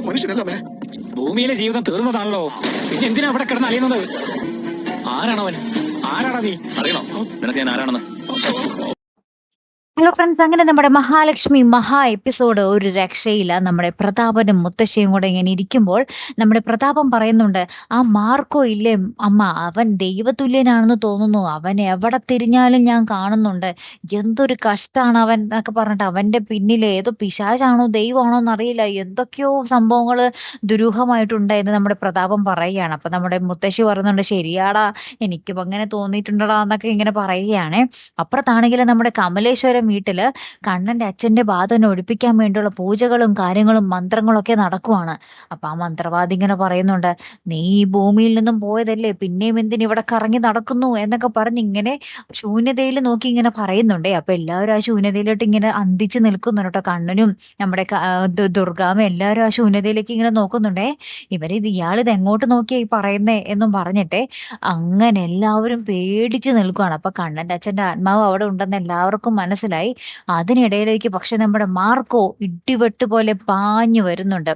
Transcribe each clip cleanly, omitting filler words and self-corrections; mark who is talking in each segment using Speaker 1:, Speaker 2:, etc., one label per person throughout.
Speaker 1: മനുഷ്യനല്ലേ?
Speaker 2: ഭൂമിയിലെ ജീവിതം തീർന്നതാണല്ലോ, പിന്നെ എന്തിനാ അവിടെ കിടന്ന് അലിയുന്നത്? ആരാണവൻ? ആരാടാ നീ?
Speaker 1: അറിയണോ നിനക്ക് ഞാൻ ആരാണെന്ന്?
Speaker 3: ഹലോ ഫ്രണ്ട്സ്, അങ്ങനെ നമ്മുടെ മഹാലക്ഷ്മി മഹാ എപ്പിസോഡ് ഒരു രക്ഷയില്ല. നമ്മുടെ പ്രതാപനും മുത്തശ്ശിയും കൂടെ ഇങ്ങനെ ഇരിക്കുമ്പോൾ നമ്മുടെ പ്രതാപം പറയുന്നുണ്ട്, ആ മാർക്കോ ഇല്ലേ അമ്മ, അവൻ ദൈവതുല്യനാണെന്ന് തോന്നുന്നു, അവൻ എവിടെ തിരിഞ്ഞാലും ഞാൻ കാണുന്നുണ്ട്, എന്തൊരു കഷ്ടാണ് അവൻ എന്നൊക്കെ പറഞ്ഞിട്ട് അവന്റെ പിന്നിൽ ഏതോ പിശാചാണോ ദൈവമാണോ എന്നറിയില്ല, എന്തൊക്കെയോ സംഭവങ്ങൾ ദുരൂഹമായിട്ടുണ്ട് എന്ന് നമ്മുടെ പ്രതാപം പറയുകയാണ്. അപ്പൊ നമ്മുടെ മുത്തശ്ശി പറയുന്നുണ്ട്, ശരിയാടാ, എനിക്കും അങ്ങനെ തോന്നിയിട്ടുണ്ടടാ എന്നൊക്കെ ഇങ്ങനെ പറയുകയാണ്. അപ്പുറത്താണെങ്കിലും നമ്മുടെ കമലേശ്വരം വീട്ടില് കണ്ണന്റെ അച്ഛന്റെ ബാധനെ ഒഴിപ്പിക്കാൻ വേണ്ടിയുള്ള പൂജകളും കാര്യങ്ങളും മന്ത്രങ്ങളും ഒക്കെ നടക്കുവാണ്. അപ്പൊ ആ മന്ത്രവാദി ഇങ്ങനെ പറയുന്നുണ്ട്, നീ ഈ ഭൂമിയിൽ നിന്നും പോയതല്ലേ, പിന്നെയും എന്തിന് ഇവിടെ കറങ്ങി നടക്കുന്നു എന്നൊക്കെ പറഞ്ഞ് ഇങ്ങനെ ശൂന്യതയിൽ നോക്കി ഇങ്ങനെ പറയുന്നുണ്ടേ. അപ്പൊ എല്ലാവരും ആ ശൂന്യതയിലോട്ട് ഇങ്ങനെ അന്തിച്ച് നിൽക്കുന്നുണ്ട് കേട്ടോ. കണ്ണനും നമ്മുടെ ദുർഗാമ്മ എല്ലാവരും ആ ശൂന്യതയിലേക്ക് ഇങ്ങനെ നോക്കുന്നുണ്ടേ. ഇയാളിത് എങ്ങോട്ട് നോക്കിയാ ഈ പറയുന്നേ എന്നും പറഞ്ഞിട്ടെ അങ്ങനെ എല്ലാവരും പേടിച്ച് നിൽക്കുകയാണ്. അപ്പൊ കണ്ണന്റെ അച്ഛന്റെ ആത്മാവ് അവിടെ ഉണ്ടെന്ന് എല്ലാവർക്കും മനസ്സിലായി. അതിനിടയിലേക്ക് പക്ഷെ നമ്മുടെ മാർക്കോ ഇടിവെട്ട് പോലെ പാഞ്ഞു വരുന്നുണ്ട്.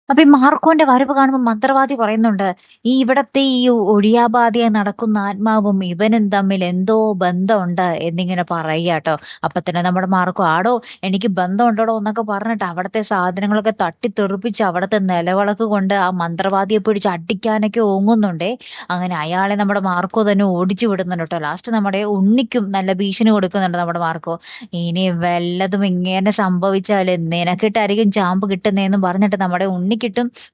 Speaker 3: അപ്പൊ ഈ മാർക്കോന്റെ വരവ് കാണുമ്പോൾ മന്ത്രവാദി പറയുന്നുണ്ട്, ഈ ഇവിടത്തെ ഈ ഒഴിയാബാധയായി നടക്കുന്ന ആത്മാവും ഇവനും തമ്മിൽ എന്തോ ബന്ധമുണ്ട് എന്നിങ്ങനെ പറയുക കേട്ടോ. അപ്പൊ തന്നെ നമ്മുടെ മാർക്കോ, ആടോ എനിക്ക് ബന്ധമുണ്ടോ എന്നൊക്കെ പറഞ്ഞിട്ട് അവിടുത്തെ സാധനങ്ങളൊക്കെ തട്ടിത്തെറിപ്പിച്ച് അവിടുത്തെ നിലവിളക്ക് കൊണ്ട് ആ മന്ത്രവാദിയെ പിടിച്ച് അടിക്കാനൊക്കെ ഓങ്ങുന്നുണ്ടേ. അങ്ങനെ അയാളെ നമ്മുടെ മാർക്കോ തന്നെ ഓടിച്ചു വിടുന്നുണ്ട് കേട്ടോ. ലാസ്റ്റ് നമ്മുടെ ഉണ്ണിക്കും നല്ല ഭീഷണി കൊടുക്കുന്നുണ്ട് നമ്മുടെ മാർക്കോ, ഇനി വല്ലതും ഇങ്ങനെ സംഭവിച്ചാല് നിനക്കിട്ടായിരിക്കും ചാമ്പ് കിട്ടുന്നതെന്ന് പറഞ്ഞിട്ട് നമ്മുടെ ഉണ്ണിക്കിട്ടും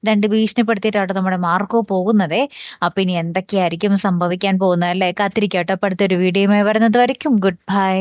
Speaker 3: രണ്ട് ഭീഷണിപ്പെടുത്തിയിട്ടാണ് നമ്മുടെ മാർക്കോ പോകുന്നത്. അപ്പൊ ഇനി എന്തൊക്കെയായിരിക്കും സംഭവിക്കാൻ പോകുന്നത് അല്ലെ, കാത്തിരിക്കട്ടെ. അപ്പൊ അടുത്തൊരു വീഡിയോയുമായി വരുന്നത് വരയ്ക്കും ഗുഡ് ബൈ.